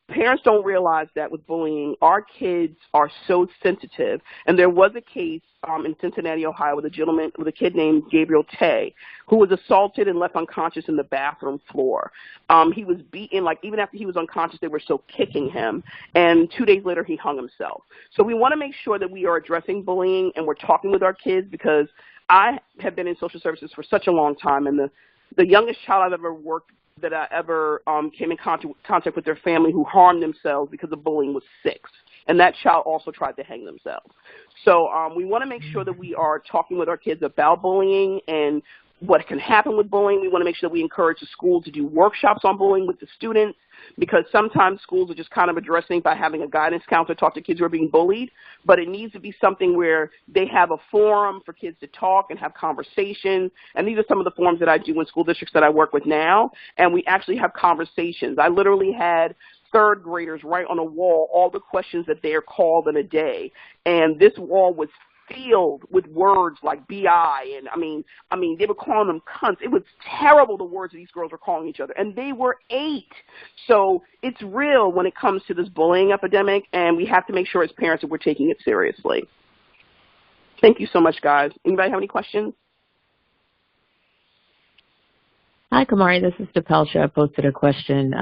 parents don't realize that with bullying, our kids are so sensitive. And there was a case in Cincinnati, Ohio, with a kid named Gabriel Tay, who was assaulted and left unconscious in the bathroom floor. He was beaten, like even after he was unconscious, they were still kicking him. And 2 days later, he hung himself. So we want to make sure that we are addressing bullying and we're talking with our kids because I have been in social services for such a long time. And the youngest child I've ever worked that I ever came in contact with their family who harmed themselves because of bullying was 6. And that child also tried to hang themselves. So we want to make sure that we are talking with our kids about bullying and what can happen with bullying. We want to make sure that we encourage the school to do workshops on bullying with the students because sometimes schools are just kind of addressing by having a guidance counselor talk to kids who are being bullied, but it needs to be something where they have a forum for kids to talk and have conversations. And these are some of the forums that I do in school districts that I work with now, and we actually have conversations. I literally had 3rd graders write on a wall all the questions that they're called in a day, and this wall was filled with words like BI, and I mean, they were calling them cunts. It was terrible, the words that these girls were calling each other, and they were 8. So it's real when it comes to this bullying epidemic, and we have to make sure as parents that we're taking it seriously. Thank you so much, guys. Anybody have any questions? Hi, Kamari. This is Depelsha. I posted a question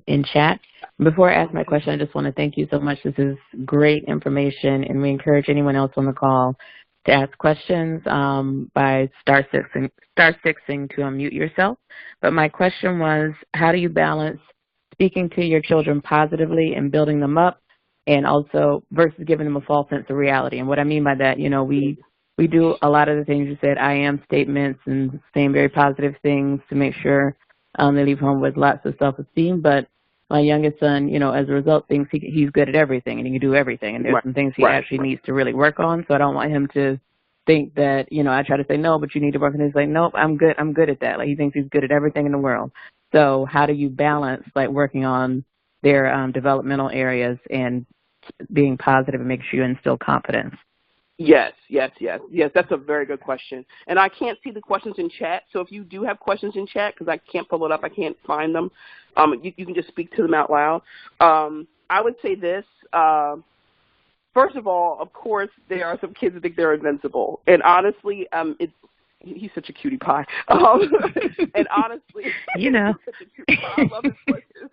in chat. Before I ask my question, I just want to thank you so much. This is great information, and we encourage anyone else on the call to ask questions by star sixing to unmute yourself. But my question was, how do you balance speaking to your children positively and building them up, and also versus giving them a false sense of reality? And what I mean by that, we do a lot of the things you said, I am statements and saying very positive things to make sure they leave home with lots of self-esteem. But my youngest son, as a result, thinks he's good at everything and he can do everything. And there's some things he actually needs to really work on. So I don't want him to think that, I try to say, no, but you need to work on it. He's like, nope, I'm good at that. Like, he thinks he's good at everything in the world. So how do you balance, working on their developmental areas and being positive and make sure you instill confidence? Yes. That's a very good question. And I can't see the questions in chat. So if you do have questions in chat, because I can't pull it up, I can't find them, you can just speak to them out loud. I would say this. First of all, of course, there are some kids that think they're invincible. And honestly, he's such a cutie pie. And honestly, he's such a cutie pie. I love his questions.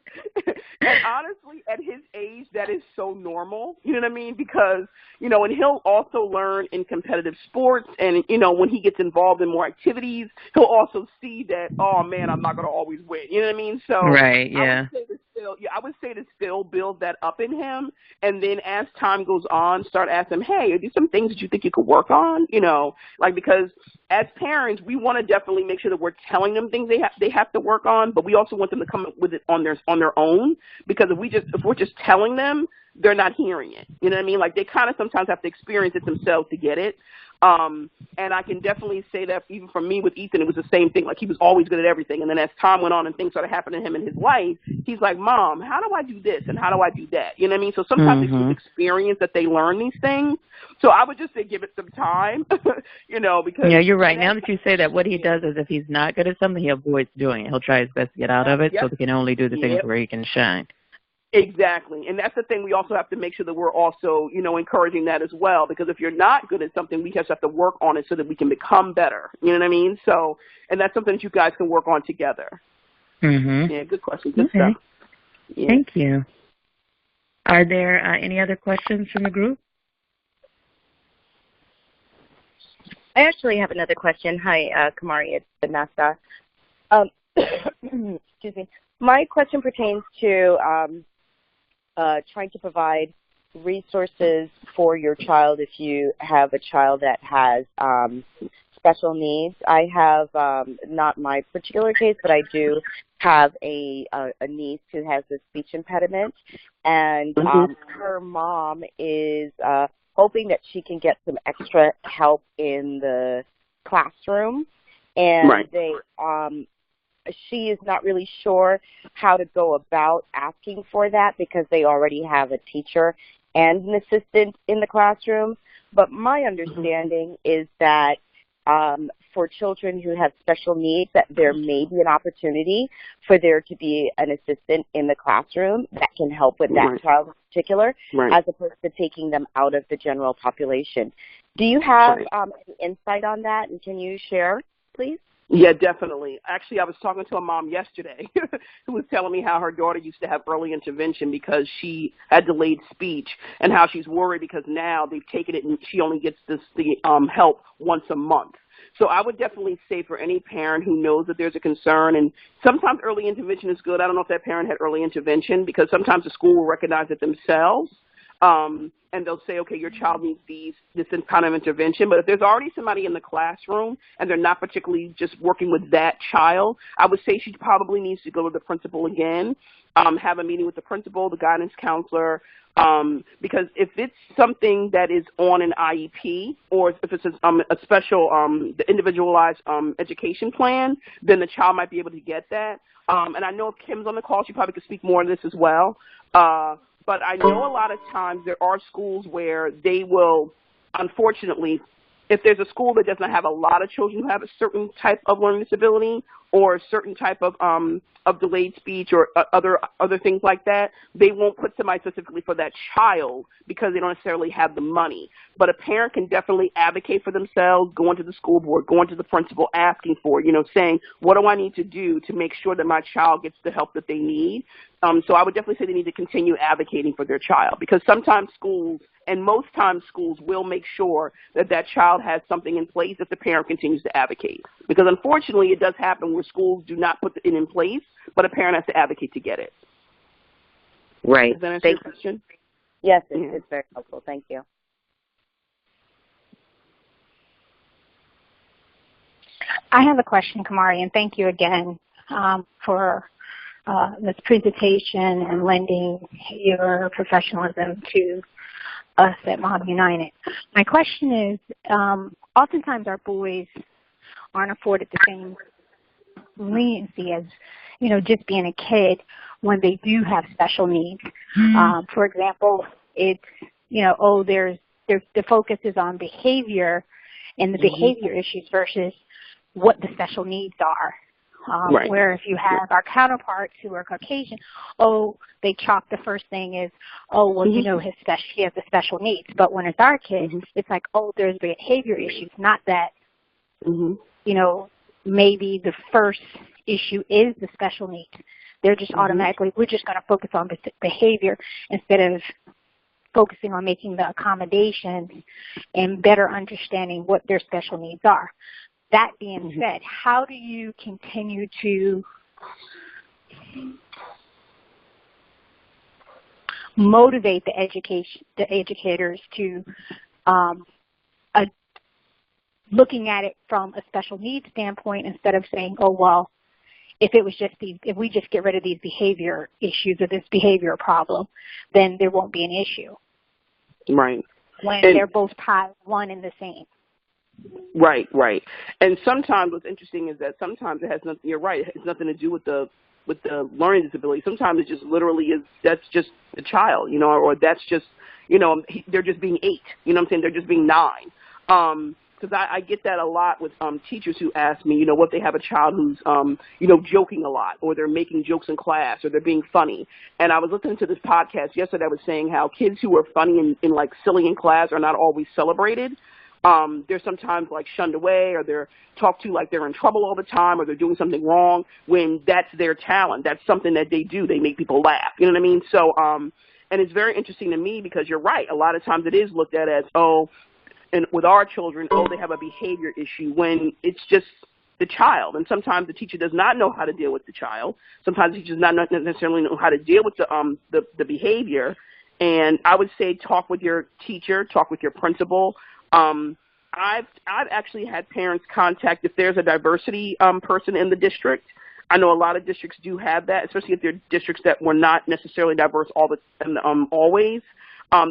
And honestly, at his age, that is so normal. You know what I mean? Because, and he'll also learn in competitive sports. And, when he gets involved in more activities, he'll also see that, oh, man, I'm not going to always win. You know what I mean? So right, yeah. I would say to still build that up in him. And then as time goes on, start asking him, hey, are these some things that you think you could work on? Because as parents, we want to definitely make sure that we're telling them things they have to work on, but we also want them to come up with it on their own. Because if we're just telling them, they're not hearing it. You know what I mean? They kind of sometimes have to experience it themselves to get it. And I can definitely say that even for me with Ethan, it was the same thing. He was always good at everything. And then as time went on and things started happening to him in his life, he's like, Mom, how do I do this? And how do I do that? You know what I mean? So sometimes it's with experience that they learn these things. So I would just say give it some time, because. Yeah, you're right. Now that you say that, what he does is if he's not good at something, he avoids doing it. He'll try his best to get out of it so he can only do the things where he can shine. Exactly. And that's the thing. We also have to make sure that we're also, encouraging that as well, because if you're not good at something, we just have to work on it so that we can become better. You know what I mean? So, and that's something that you guys can work on together. Mm-hmm. Yeah, good question. Good stuff. Yeah. Thank you. Are there any other questions from the group? I actually have another question. Hi, Kamari. It's Vanessa. Excuse me. My question pertains to trying to provide resources for your child if you have a child that has special needs. I have, not my particular case, but I do have a niece who has a speech impediment, and her mom is hoping that she can get some extra help in the classroom, and she is not really sure how to go about asking for that because they already have a teacher and an assistant in the classroom. But my understanding is that for children who have special needs, that there may be an opportunity for there to be an assistant in the classroom that can help with that child in particular, as opposed to taking them out of the general population. Do you have any insight on that, and can you share, please? Yeah, definitely. Actually, I was talking to a mom yesterday who was telling me how her daughter used to have early intervention because she had delayed speech, and how she's worried because now they've taken it and she only gets the help once a month. So I would definitely say for any parent who knows that there's a concern, and sometimes early intervention is good. I don't know if that parent had early intervention, because sometimes the school will recognize it themselves. And they'll say, okay, your child needs this kind of intervention. But if there's already somebody in the classroom and they're not particularly just working with that child, I would say she probably needs to go to the principal again, have a meeting with the principal, the guidance counselor, because if it's something that is on an IEP, or if it's a special, the individualized education plan, then the child might be able to get that. And I know if Kim's on the call, she probably could speak more on this as well. But I know a lot of times there are schools where they will, unfortunately, if there's a school that does not have a lot of children who have a certain type of learning disability or a certain type of delayed speech or other things like that, they won't put somebody specifically for that child because they don't necessarily have the money. But a parent can definitely advocate for themselves, going to the school board, going to the principal, asking for, saying, what do I need to do to make sure that my child gets the help that they need? So I would definitely say they need to continue advocating for their child, because sometimes schools And most times schools will make sure that that child has something in place if the parent continues to advocate. Because unfortunately, it does happen where schools do not put it in place, but a parent has to advocate to get it. Right. Does that answer your question? Yes, it's very helpful. Thank you. I have a question, Kamari, and thank you again for this presentation and lending your professionalism to us at Mom United. My question is, oftentimes our boys aren't afforded the same leniency as, just being a kid when they do have special needs. For example, it's, the focus is on behavior and the behavior issues versus what the special needs are. Right. Where if you have our counterparts who are Caucasian, they chalk the first thing is, he has the special needs. But when it's our kids, it's like, there's behavior issues, not that, maybe the first issue is the special needs. They're just automatically, we're just going to focus on behavior instead of focusing on making the accommodations and better understanding what their special needs are. That being said, how do you continue to motivate the educators to looking at it from a special needs standpoint instead of saying, if we just get rid of these behavior issues or this behavior problem, then there won't be an issue. Right. When they're both tied one and the same. Right. And sometimes what's interesting is that sometimes it has nothing. You're right. It has nothing to do with the learning disability. Sometimes it just literally is. That's just the child, or that's just, they're just being 8. You know what I'm saying? They're just being 9. Because I get that a lot with teachers who ask me, what they have a child who's, joking a lot, or they're making jokes in class, or they're being funny. And I was listening to this podcast yesterday that was saying how kids who are funny and like silly in class are not always celebrated. They're sometimes like shunned away, or they're talked to like they're in trouble all the time, or they're doing something wrong when that's their talent. That's something that they do. They make people laugh. You know what I mean? So, and it's very interesting to me because you're right. A lot of times it is looked at as, and with our children, they have a behavior issue when it's just the child. And sometimes the teacher does not know how to deal with the child. Sometimes the teacher does not necessarily know how to deal with the behavior. And I would say talk with your teacher, talk with your principal. I've actually had parents contact if there's a diversity person in the district. I know a lot of districts do have that, especially if they're districts that were not necessarily diverse always.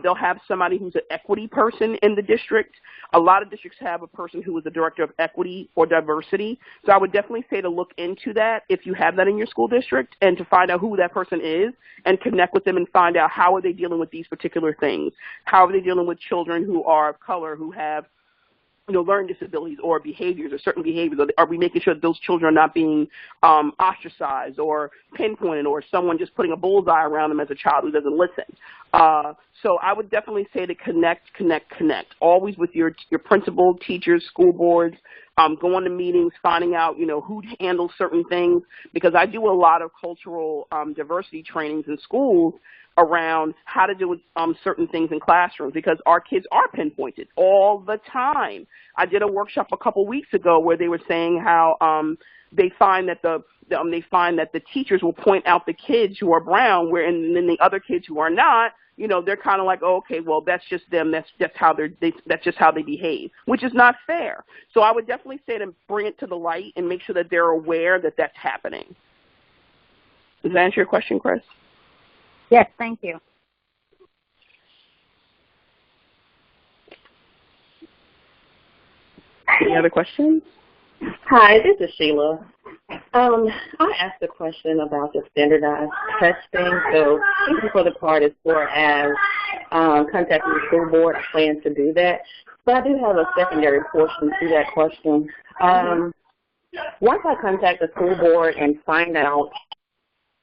They'll have somebody who's an equity person in the district. A lot of districts have a person who is the director of equity or diversity. So I would definitely say to look into that if you have that in your school district and to find out who that person is and connect with them and find out how are they dealing with these particular things. How are they dealing with children who are of color, who have learning disabilities or behaviors or certain behaviors? Are we making sure that those children are not being ostracized or pinpointed or someone just putting a bullseye around them as a child who doesn't listen? So I would definitely say to connect. Always with your principal, teachers, school boards, going to meetings, finding out, who handles certain things, because I do a lot of cultural diversity trainings in schools around how to deal with certain things in classrooms, because our kids are pinpointed all the time. I did a workshop a couple weeks ago where they were saying how they find that the teachers will point out the kids who are brown, and then the other kids who are not, they're kind of like, okay, well, that's just them. That's just how they behave, which is not fair. So I would definitely say to bring it to the light and make sure that they're aware that that's happening. Does that answer your question, Chris? Yes, thank you. Any other questions? Hi, this is Sheila. I asked a question about the standardized testing. So thank you for the part as far as contacting the school board. I plan to do that. But I do have a secondary portion to that question. Once I contact the school board and find out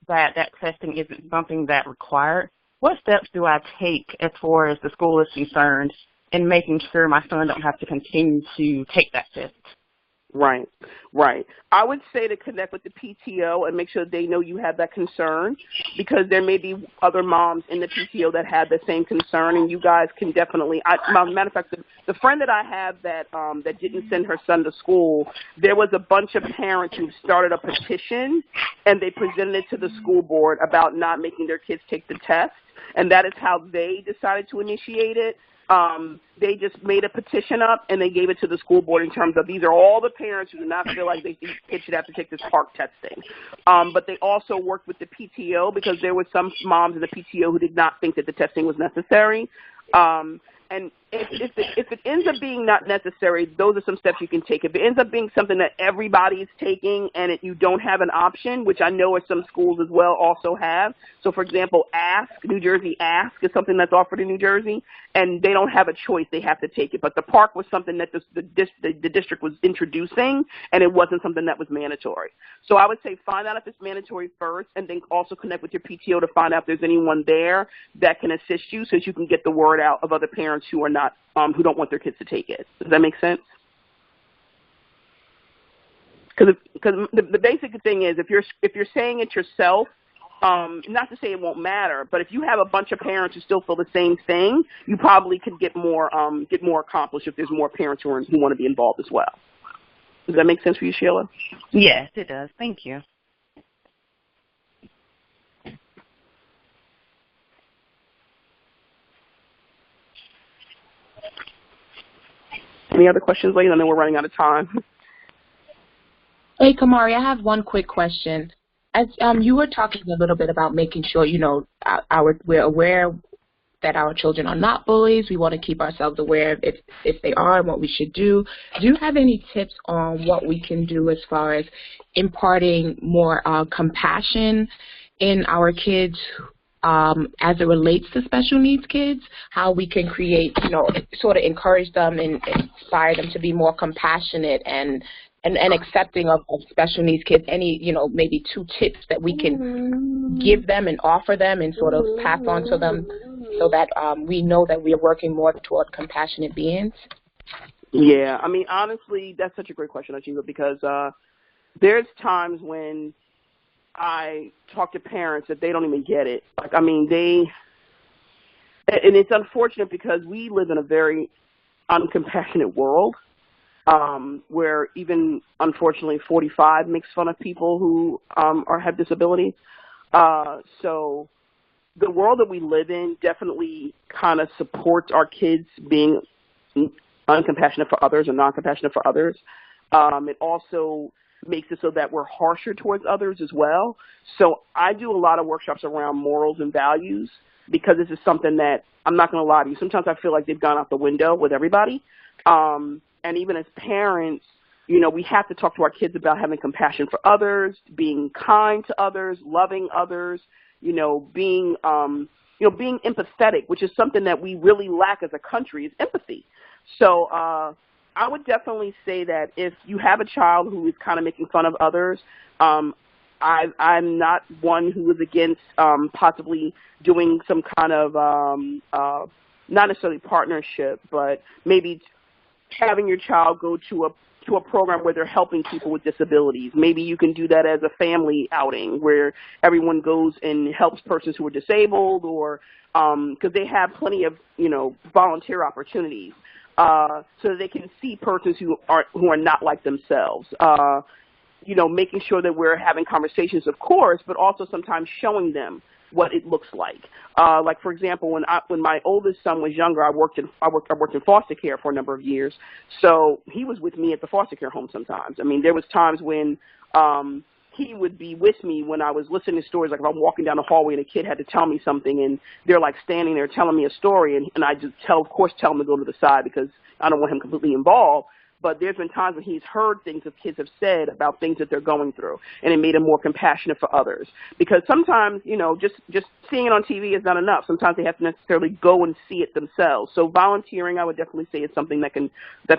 that testing isn't something that required, what steps do I take as far as the school is concerned in making sure my son don't have to continue to take that test? Right, right. I would say to connect with the PTO and make sure they know you have that concern, because there may be other moms in the PTO that have the same concern, and you guys can definitely. Matter of fact, the friend that I have that that didn't send her son to school, there was a bunch of parents who started a petition, and they presented it to the school board about not making their kids take the test, and that is how they decided to initiate it. They just made a petition up and they gave it to the school board in terms of these are all the parents who do not feel like these kids should have to take this park testing. But they also worked with the PTO because there were some moms in the PTO who did not think that the testing was necessary. And if it ends up being not necessary, those are some steps you can take. If it ends up being something that everybody is taking and you don't have an option, which I know some schools as well also have. So, for example, New Jersey Ask is something that's offered in New Jersey, and they don't have a choice. They have to take it. But the park was something that the district was introducing, and it wasn't something that was mandatory. So I would say find out if it's mandatory first, and then also connect with your PTO to find out if there's anyone there that can assist you so that you can get the word out of other parents who are not who don't want their kids to take it. Does that make sense? Because the basic thing is if you're saying it yourself, not to say it won't matter, but if you have a bunch of parents who still feel the same thing, you probably could get more accomplished if there's more parents who want to be involved as well. Does that make sense for you, Sheila? Yes, it does. Thank you. Any other questions, ladies? I know we're running out of time. Hey, Kamari, I have one quick question. As you were talking a little bit about making sure, we're aware that our children are not bullies. We want to keep ourselves aware if they are and what we should do. Do you have any tips on what we can do as far as imparting more compassion in our kids as it relates to special needs kids, how we can create, sort of encourage them and inspire them to be more compassionate and accepting of special needs kids? Any, maybe 2 tips that we can give them and offer them and sort of pass on to them so that we know that we are working more toward compassionate beings? Yeah, I mean, honestly, that's such a great question, Achieva, because there's times when I talk to parents that they don't even get it. Like, I mean, and it's unfortunate because we live in a very uncompassionate world where even, unfortunately, 45 makes fun of people who have disabilities. So the world that we live in definitely kind of supports our kids being uncompassionate for others or non-compassionate for others. It also makes it so that we're harsher towards others as well. So I do a lot of workshops around morals and values because this is something that, I'm not going to lie to you, sometimes I feel like they've gone out the window with everybody. And even as parents, we have to talk to our kids about having compassion for others, being kind to others, loving others, being empathetic, which is something that we really lack as a country, is empathy. So I would definitely say that if you have a child who is kind of making fun of others, I'm not one who is against possibly doing some kind of, not necessarily partnership, but maybe having your child go to a program where they're helping people with disabilities. Maybe you can do that as a family outing where everyone goes and helps persons who are disabled, or because they have plenty of, volunteer opportunities. So that they can see persons who are not like themselves. Making sure that we're having conversations, of course, but also sometimes showing them what it looks like. Like, for example, when my oldest son was younger, I worked in foster care for a number of years. So he was with me at the foster care home sometimes. I mean, there was times when he would be with me when I was listening to stories, like if I'm walking down the hallway and a kid had to tell me something and they're like standing there telling me a story, and I just tell him to go to the side because I don't want him completely involved. But there's been times when he's heard things that kids have said about things that they're going through, and it made him more compassionate for others. Because sometimes, just seeing it on TV is not enough. Sometimes they have to necessarily go and see it themselves. So volunteering, I would definitely say, is something that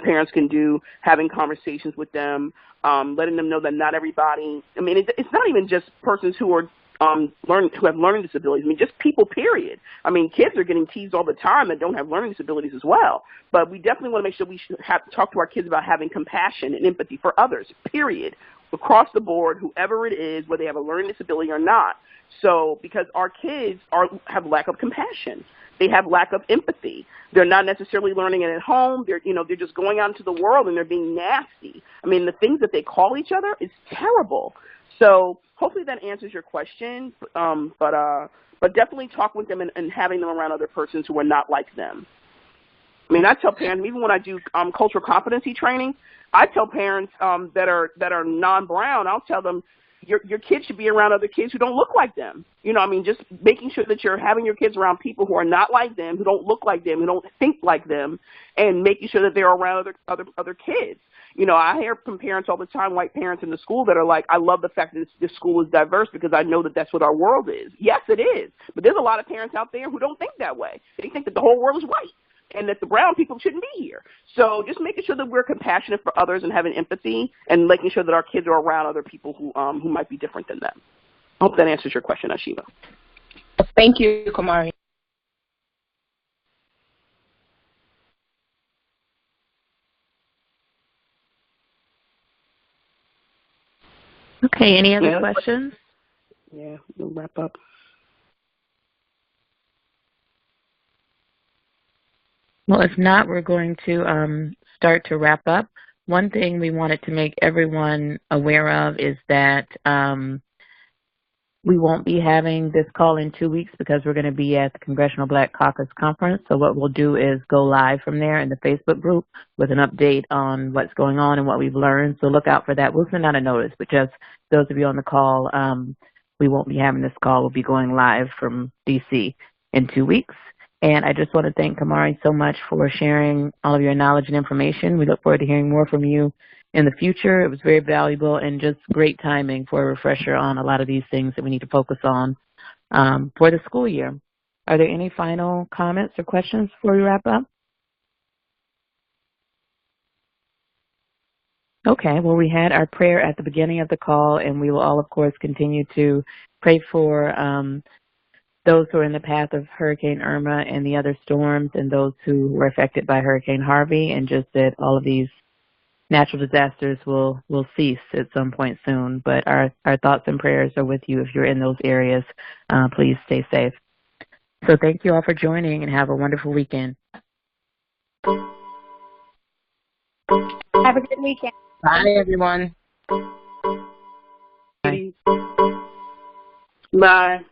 parents can do, having conversations with them, letting them know that not everybody, I mean, it's not even just persons who are who have learning disabilities. I mean, just people, period. I mean, kids are getting teased all the time that don't have learning disabilities as well. But we definitely want to make sure we should talk to our kids about having compassion and empathy for others, period, across the board, whoever it is, whether they have a learning disability or not. So because our kids have lack of compassion. They have lack of empathy. They're not necessarily learning it at home. They're just going out into the world and they're being nasty. I mean, the things that they call each other is terrible. So hopefully that answers your question. But definitely talk with them and having them around other persons who are not like them. I mean, I tell parents, even when I do cultural competency training, I tell parents that are non-brown, I'll tell them, your kids should be around other kids who don't look like them. I mean, just making sure that you're having your kids around people who are not like them, who don't look like them, who don't think like them, and making sure that they're around other kids. I hear from parents all the time, white parents in the school, that are like, I love the fact that this school is diverse because I know that that's what our world is. Yes, it is. But there's a lot of parents out there who don't think that way. They think that the whole world is white and that the brown people shouldn't be here. So just making sure that we're compassionate for others and having empathy and making sure that our kids are around other people who might be different than them. I hope that answers your question, Ashiva. Thank you, Kamari. Okay, any other questions? Yeah, we'll wrap up. Well, if not, we're going to start to wrap up. One thing we wanted to make everyone aware of is that we won't be having this call in 2 weeks because we're going to be at the Congressional Black Caucus Conference. So what we'll do is go live from there in the Facebook group with an update on what's going on and what we've learned. So look out for that. We'll send out a notice, but just those of you on the call, we won't be having this call. We'll be going live from D.C. in 2 weeks. And I just want to thank Kamari so much for sharing all of your knowledge and information. We look forward to hearing more from you in the future. It was very valuable and just great timing for a refresher on a lot of these things that we need to focus on for the school year. Are there any final comments or questions before we wrap up? Okay, well, we had our prayer at the beginning of the call, and we will all, of course, continue to pray for those who are in the path of Hurricane Irma and the other storms, and those who were affected by Hurricane Harvey, and just that all of these natural disasters will cease at some point soon. But our thoughts and prayers are with you if you're in those areas. Please stay safe. So thank you all for joining, and have a wonderful weekend. Have a good weekend. Bye, everyone. Bye. Bye.